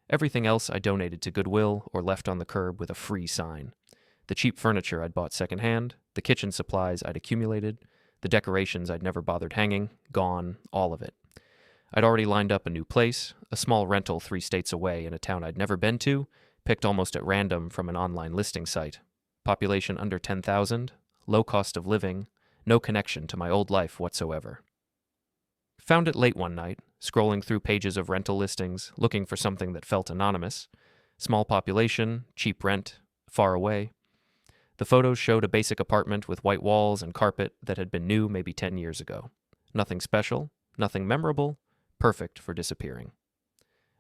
Everything else I donated to Goodwill or left on the curb with a free sign. The cheap furniture I'd bought secondhand, the kitchen supplies I'd accumulated, the decorations I'd never bothered hanging, gone, all of it. I'd already lined up a new place, a small rental 3 states away in a town I'd never been to, picked almost at random from an online listing site. Population under 10,000, low cost of living, no connection to my old life whatsoever. Found it late one night, scrolling through pages of rental listings, looking for something that felt anonymous. Small population, cheap rent, far away. The photos showed a basic apartment with white walls and carpet that had been new maybe 10 years ago. Nothing special, nothing memorable, perfect for disappearing.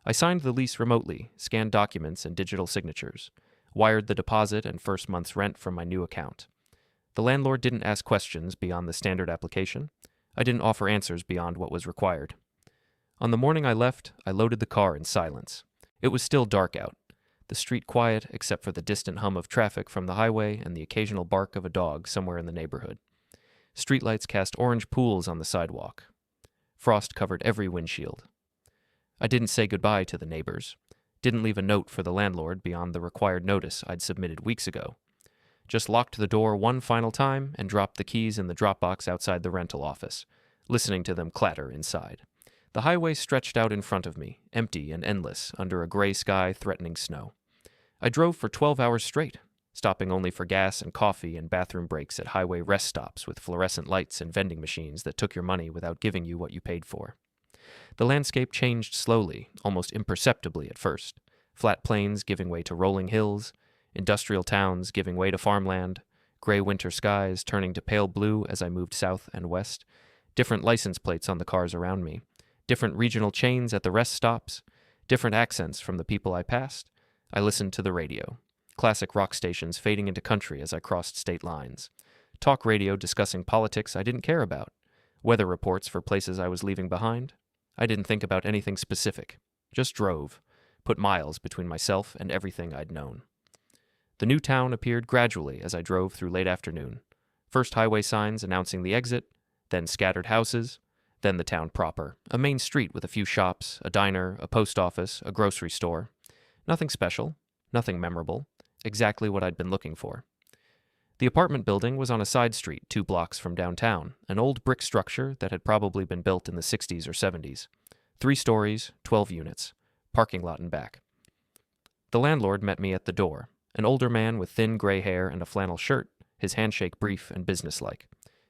I signed the lease remotely, scanned documents and digital signatures, wired the deposit and first month's rent from my new account. The landlord didn't ask questions beyond the standard application. I didn't offer answers beyond what was required. On the morning I left, I loaded the car in silence. It was still dark out, the street quiet except for the distant hum of traffic from the highway and the occasional bark of a dog somewhere in the neighborhood. Streetlights cast orange pools on the sidewalk. Frost covered every windshield. I didn't say goodbye to the neighbors. Didn't leave a note for the landlord beyond the required notice I'd submitted weeks ago. Just locked the door one final time and dropped the keys in the drop box outside the rental office, listening to them clatter inside. The highway stretched out in front of me, empty and endless, under a gray sky threatening snow. I drove for 12 hours straight, stopping only for gas and coffee and bathroom breaks at highway rest stops with fluorescent lights and vending machines that took your money without giving you what you paid for. The landscape changed slowly, almost imperceptibly at first. Flat plains giving way to rolling hills, industrial towns giving way to farmland, gray winter skies turning to pale blue as I moved south and west, different license plates on the cars around me, different regional chains at the rest stops, different accents from the people I passed. I listened to the radio. Classic rock stations fading into country as I crossed state lines. Talk radio discussing politics I didn't care about. Weather reports for places I was leaving behind. I didn't think about anything specific. Just drove. Put miles between myself and everything I'd known. The new town appeared gradually as I drove through late afternoon. First highway signs announcing the exit, then scattered houses, then the town proper, a main street with a few shops, a diner, a post office, a grocery store. Nothing special, nothing memorable, exactly what I'd been looking for. The apartment building was on a side street 2 blocks from downtown, an old brick structure that had probably been built in the 60s or 70s. 3 stories, 12 units, parking lot and back. The landlord met me at the door, an older man with thin gray hair and a flannel shirt, his handshake brief and businesslike.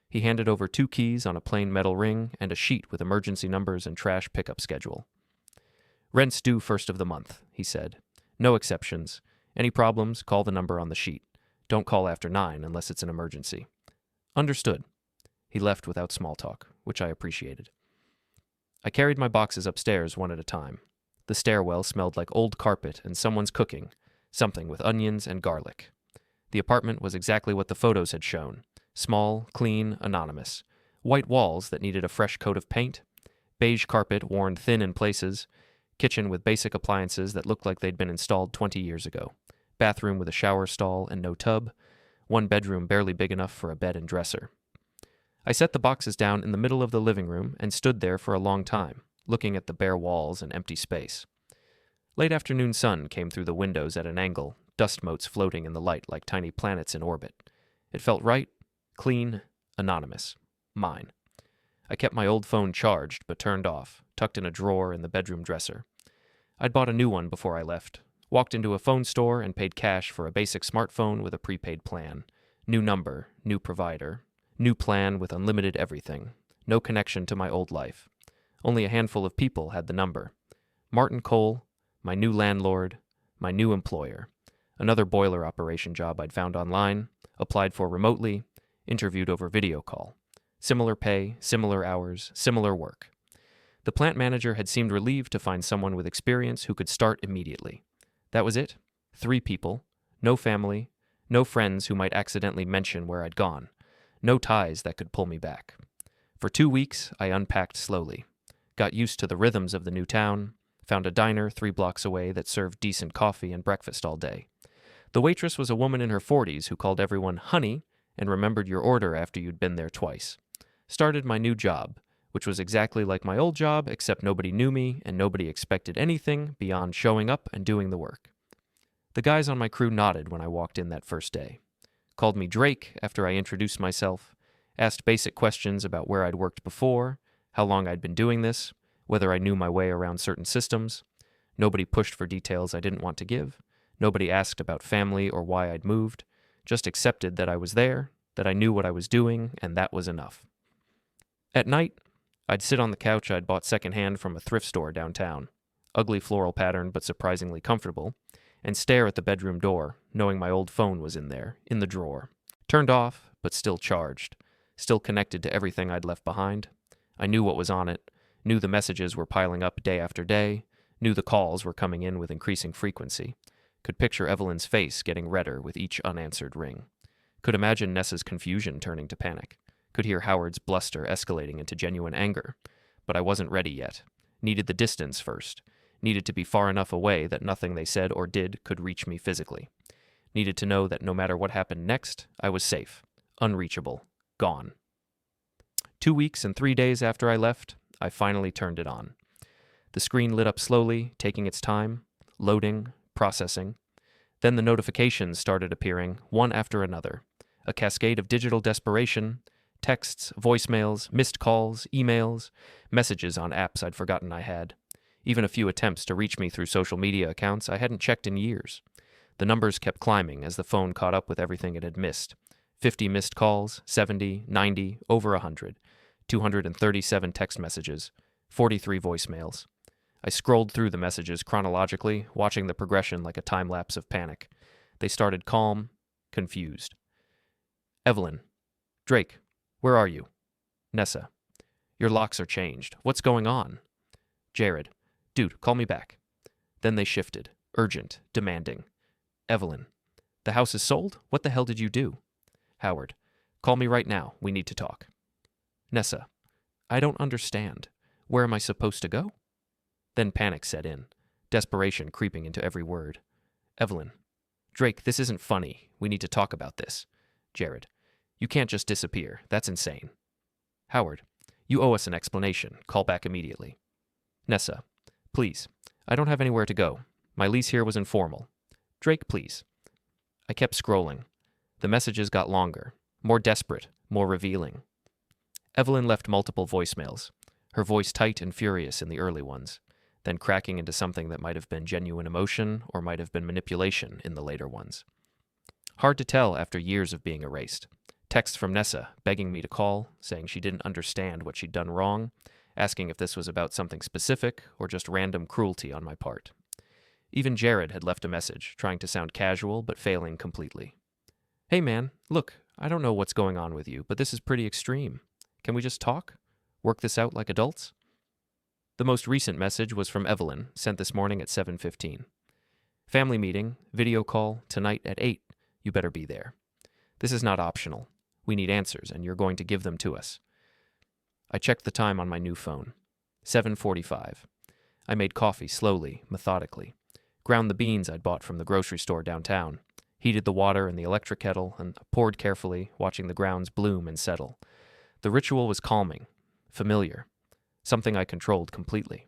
He handed over 2 keys on a plain metal ring and a sheet with emergency numbers and trash pickup schedule. "Rent's due first of the month," he said. "No exceptions. Any problems, call the number on the sheet. Don't call after 9 unless it's an emergency." "Understood." He left without small talk, which I appreciated. I carried my boxes upstairs one at a time. The stairwell smelled like old carpet and someone's cooking, something with onions and garlic. The apartment was exactly what the photos had shown. Small, clean, anonymous. White walls that needed a fresh coat of paint. Beige carpet worn thin in places. Kitchen with basic appliances that looked like they'd been installed 20 years ago. Bathroom with a shower stall and no tub. One bedroom barely big enough for a bed and dresser. I set the boxes down in the middle of the living room and stood there for a long time, looking at the bare walls and empty space. Late afternoon sun came through the windows at an angle, dust motes floating in the light like tiny planets in orbit. It felt right, clean, anonymous. Mine. I kept my old phone charged but turned off, tucked in a drawer in the bedroom dresser. I'd bought a new one before I left. Walked into a phone store and paid cash for a basic smartphone with a prepaid plan. New number, new provider. New plan with unlimited everything. No connection to my old life. Only a handful of people had the number. Martin Cole, my new landlord, my new employer. Another boiler operation job I'd found online, applied for remotely, interviewed over video call. Similar pay, similar hours, similar work. The plant manager had seemed relieved to find someone with experience who could start immediately. That was it. 3 people. No family. No friends who might accidentally mention where I'd gone. No ties that could pull me back. For 2 weeks, I unpacked slowly. Got used to the rhythms of the new town. Found a diner 3 blocks away that served decent coffee and breakfast all day. The waitress was a woman in her 40s who called everyone honey and remembered your order after you'd been there twice. Started my new job, which was exactly like my old job, except nobody knew me and nobody expected anything beyond showing up and doing the work. The guys on my crew nodded when I walked in that first day. Called me Drake after I introduced myself, asked basic questions about where I'd worked before, how long I'd been doing this, whether I knew my way around certain systems. Nobody pushed for details I didn't want to give. Nobody asked about family or why I'd moved. Just accepted that I was there, that I knew what I was doing, and that was enough. At night, I'd sit on the couch I'd bought secondhand from a thrift store downtown, ugly floral pattern but surprisingly comfortable, and stare at the bedroom door, knowing my old phone was in there, in the drawer. Turned off, but still charged, still connected to everything I'd left behind. I knew what was on it, knew the messages were piling up day after day, knew the calls were coming in with increasing frequency. Could picture Evelyn's face getting redder with each unanswered ring. Could imagine Nessa's confusion turning to panic. Could hear Howard's bluster escalating into genuine anger. But I wasn't ready yet. Needed the distance first. Needed to be far enough away that nothing they said or did could reach me physically. Needed to know that no matter what happened next, I was safe, unreachable, gone. 2 weeks and 3 days after I left, I finally turned it on. The screen lit up slowly, taking its time, loading, processing. Then the notifications started appearing, one after another. A cascade of digital desperation, texts, voicemails, missed calls, emails, messages on apps I'd forgotten I had. Even a few attempts to reach me through social media accounts I hadn't checked in years. The numbers kept climbing as the phone caught up with everything it had missed. 50 missed calls, 70, 90, over 100. 237 text messages, 43 voicemails. I scrolled through the messages chronologically, watching the progression like a time-lapse of panic. They started calm, confused. Evelyn. Drake. Where are you? Nessa. Your locks are changed. What's going on? Jared. Dude, call me back. Then they shifted. Urgent. Demanding. Evelyn. The house is sold? What the hell did you do? Howard. Call me right now. We need to talk. Nessa. I don't understand. Where am I supposed to go? Then panic set in, desperation creeping into every word. Evelyn. Drake, this isn't funny. We need to talk about this. Jared. You can't just disappear. That's insane. Howard. You owe us an explanation. Call back immediately. Nessa. Please. I don't have anywhere to go. My lease here was informal. Drake, please. I kept scrolling. The messages got longer, more desperate, more revealing. Evelyn left multiple voicemails, her voice tight and furious in the early ones, then cracking into something that might have been genuine emotion or might have been manipulation in the later ones. Hard to tell after years of being erased. Texts from Nessa begging me to call, saying she didn't understand what she'd done wrong, asking if this was about something specific or just random cruelty on my part. Even Jared had left a message, trying to sound casual but failing completely. Hey man, look, I don't know what's going on with you, but this is pretty extreme. Can we just talk? Work this out like adults? The most recent message was from Evelyn, sent this morning at 7:15. Family meeting, video call, tonight at 8. You better be there. This is not optional. We need answers, and you're going to give them to us. I checked the time on my new phone. 7:45. I made coffee slowly, methodically. Ground the beans I'd bought from the grocery store downtown. Heated the water in the electric kettle and poured carefully, watching the grounds bloom and settle. The ritual was calming, familiar, something I controlled completely.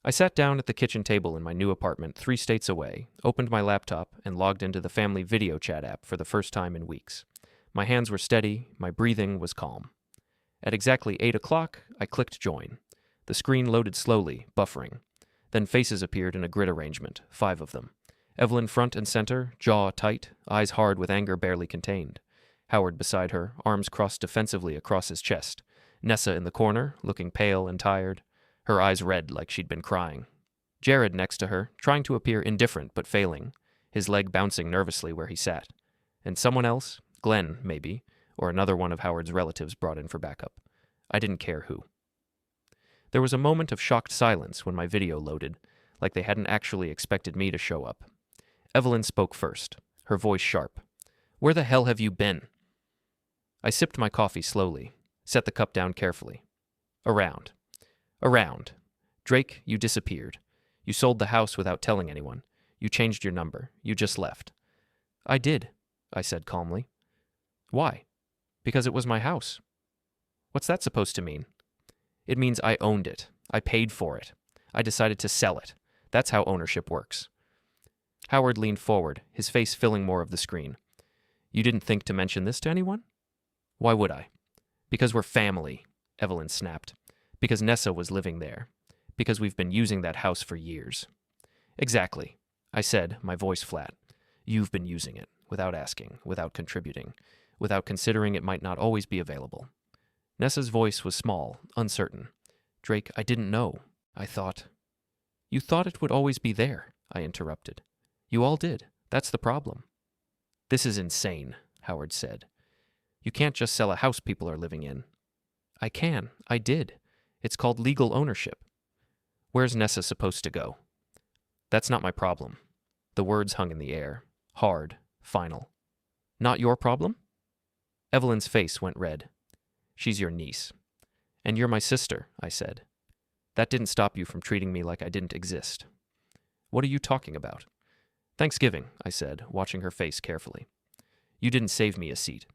I sat down at the kitchen table in my new apartment 3 states away, opened my laptop, and logged into the family video chat app for the first time in weeks. My hands were steady, my breathing was calm. At exactly 8 o'clock, I clicked join. The screen loaded slowly, buffering. Then faces appeared in a grid arrangement, 5 of them. Evelyn front and center, jaw tight, eyes hard with anger barely contained. Howard beside her, arms crossed defensively across his chest. Nessa in the corner, looking pale and tired, her eyes red like she'd been crying. Jared next to her, trying to appear indifferent but failing, his leg bouncing nervously where he sat. And someone else, Glenn, maybe, or another one of Howard's relatives brought in for backup. I didn't care who. There was a moment of shocked silence when my video loaded, like they hadn't actually expected me to show up. Evelyn spoke first, her voice sharp. Where the hell have you been? I sipped my coffee slowly, set the cup down carefully. Around. Drake, you disappeared. You sold the house without telling anyone. You changed your number. You just left. I did, I said calmly. Why? Because it was my house. What's that supposed to mean? It means I owned it. I paid for it. I decided to sell it. That's how ownership works. Howard leaned forward, his face filling more of the screen. You didn't think to mention this to anyone? Why would I? Because we're family, Evelyn snapped. Because Nessa was living there. Because we've been using that house for years. Exactly, I said, my voice flat. You've been using it, without asking, without contributing, without considering it might not always be available. Nessa's voice was small, uncertain. Drake, I didn't know. I thought. You thought it would always be there, I interrupted. You all did. That's the problem. This is insane, Howard said. You can't just sell a house people are living in. I can. I did. It's called legal ownership. Where's Nessa supposed to go? That's not my problem. The words hung in the air. Hard. Final. Not your problem? Evelyn's face went red. She's your niece. And you're my sister, I said. That didn't stop you from treating me like I didn't exist. What are you talking about? Thanksgiving, I said, watching her face carefully. You didn't save me a seat.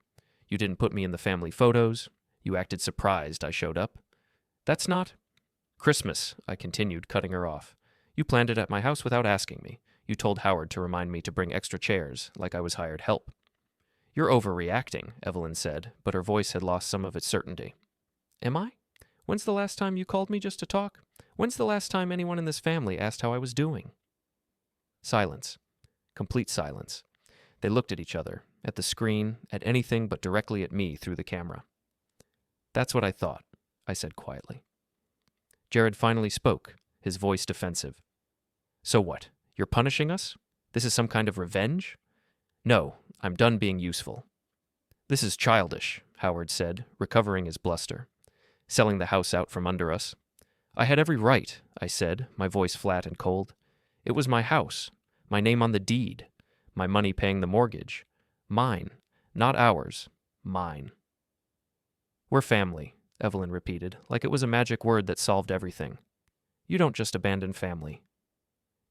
You didn't put me in the family photos. You acted surprised I showed up. That's not... Christmas, I continued, cutting her off. You planned it at my house without asking me. You told Howard to remind me to bring extra chairs, like I was hired help. You're overreacting, Evelyn said, but her voice had lost some of its certainty. Am I? When's the last time you called me just to talk? When's the last time anyone in this family asked how I was doing? Silence. Complete silence. They looked at each other, at the screen, at anything but directly at me through the camera. That's what I thought, I said quietly. Jared finally spoke, his voice defensive. So what? You're punishing us? This is some kind of revenge? No, I'm done being useful. This is childish, Howard said, recovering his bluster. Selling the house out from under us. I had every right, I said, my voice flat and cold. It was my house, my name on the deed, my money paying the mortgage. Mine, not ours, mine. We're family, Evelyn repeated, like it was a magic word that solved everything. You don't just abandon family.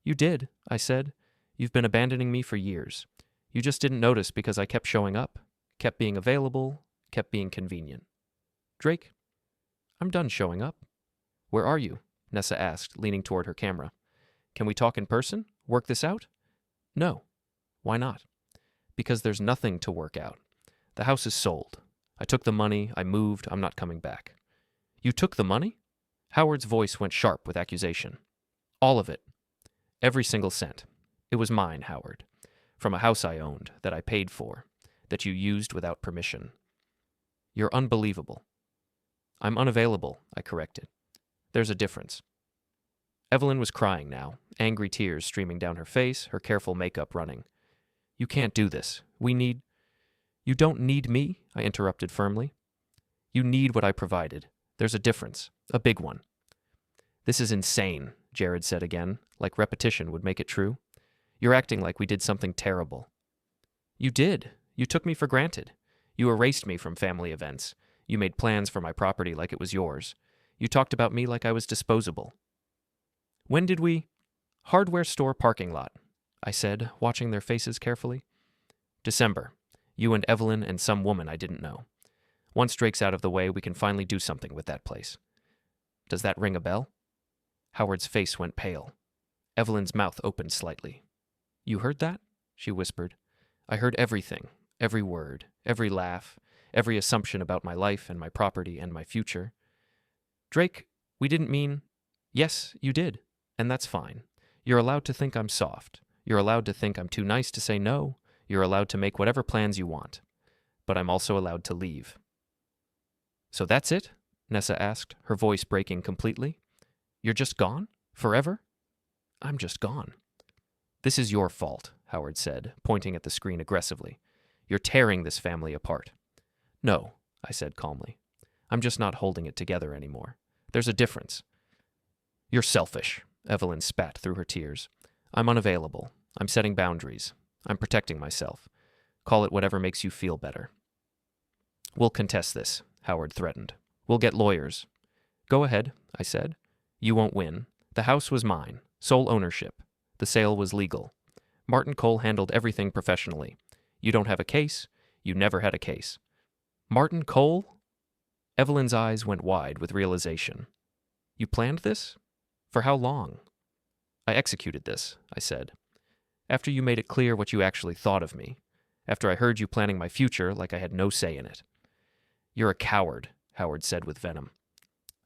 You did, I said. You've been abandoning me for years. You just didn't notice because I kept showing up, kept being available, kept being convenient. Drake, I'm done showing up. Where are you? Nessa asked, leaning toward her camera. Can we talk in person? Work this out? No. Why not? Because there's nothing to work out. The house is sold. I took the money, I moved, I'm not coming back. You took the money? Howard's voice went sharp with accusation. All of it. Every single cent. It was mine, Howard. From a house I owned, that I paid for, that you used without permission. You're unbelievable. I'm unavailable, I corrected. There's a difference. Evelyn was crying now, angry tears streaming down her face, her careful makeup running. You can't do this. We need... You don't need me, I interrupted firmly. You need what I provided. There's a difference, a big one. This is insane, Jared said again, like repetition would make it true. You're acting like we did something terrible. You did. You took me for granted. You erased me from family events. You made plans for my property like it was yours. You talked about me like I was disposable. When did we... Hardware store parking lot, I said, watching their faces carefully. December. You and Evelyn and some woman I didn't know. Once Drake's out of the way, we can finally do something with that place. Does that ring a bell? Howard's face went pale. Evelyn's mouth opened slightly. You heard that? She whispered. I heard everything, every word, every laugh, every assumption about my life and my property and my future. Drake, we didn't mean... Yes, you did, and that's fine. You're allowed to think I'm soft. You're allowed to think I'm too nice to say no. You're allowed to make whatever plans you want. But I'm also allowed to leave. So that's it? Nessa asked, her voice breaking completely. You're just gone? Forever? I'm just gone. This is your fault, Howard said, pointing at the screen aggressively. You're tearing this family apart. No, I said calmly. I'm just not holding it together anymore. There's a difference. You're selfish, Evelyn spat through her tears. I'm unavailable. I'm setting boundaries. I'm protecting myself. Call it whatever makes you feel better. We'll contest this, Howard threatened. We'll get lawyers. Go ahead, I said. You won't win. The house was mine. Sole ownership. The sale was legal. Martin Cole handled everything professionally. You don't have a case. You never had a case. Martin Cole? Evelyn's eyes went wide with realization. You planned this? For how long? I executed this, I said. After you made it clear what you actually thought of me. After I heard you planning my future like I had no say in it. You're a coward, Howard said with venom.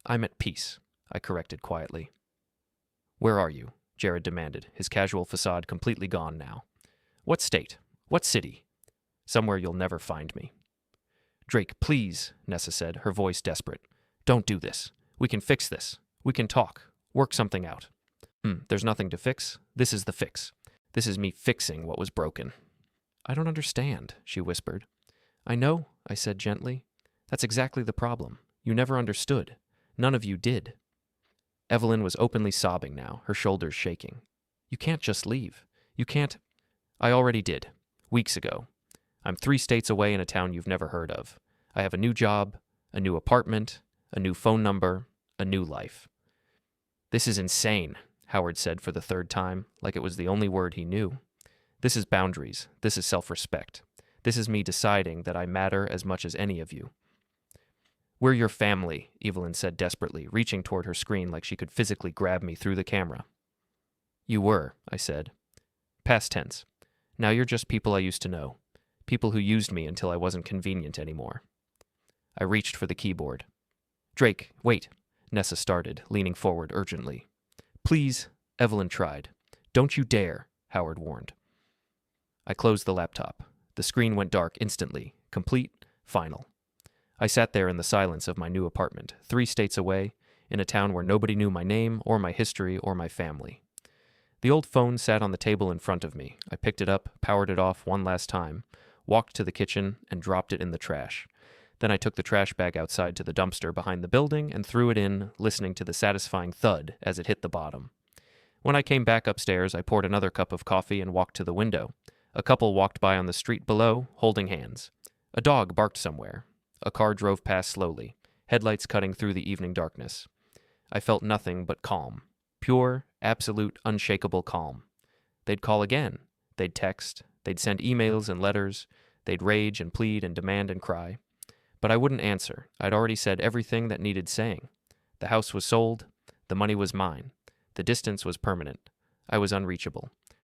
I'm at peace, I corrected quietly. Where are you? Jared demanded, his casual facade completely gone now. What state? What city? Somewhere you'll never find me. Drake, please, Nessa said, her voice desperate. Don't do this. We can fix this. We can talk. Work something out. There's nothing to fix. This is the fix. This is me fixing what was broken. I don't understand, she whispered. I know, I said gently. That's exactly the problem. You never understood. None of you did. Evelyn was openly sobbing now, her shoulders shaking. You can't just leave. You can't. I already did. Weeks ago. I'm 3 states away in a town you've never heard of. I have a new job, a new apartment, a new phone number, a new life. This is insane, Howard said for the 3rd time, like it was the only word he knew. This is boundaries. This is self-respect. This is me deciding that I matter as much as any of you. We're your family, Evelyn said desperately, reaching toward her screen like she could physically grab me through the camera. You were, I said. Past tense. Now you're just people I used to know. People who used me until I wasn't convenient anymore. I reached for the keyboard. Drake, wait, Nessa started, leaning forward urgently. Please, Evelyn tried. Don't you dare, Howard warned. I closed the laptop. The screen went dark instantly, complete, final. I sat there in the silence of my new apartment, 3 states away, in a town where nobody knew my name or my history or my family. The old phone sat on the table in front of me. I picked it up, powered it off one last time, walked to the kitchen, and dropped it in the trash. Then I took the trash bag outside to the dumpster behind the building and threw it in, listening to the satisfying thud as it hit the bottom. When I came back upstairs, I poured another cup of coffee and walked to the window. A couple walked by on the street below, holding hands. A dog barked somewhere. A car drove past slowly, headlights cutting through the evening darkness. I felt nothing but calm. Pure, absolute, unshakable calm. They'd call again. They'd text. They'd send emails and letters. They'd rage and plead and demand and cry. But I wouldn't answer. I'd already said everything that needed saying. The house was sold. The money was mine. The distance was permanent. I was unreachable.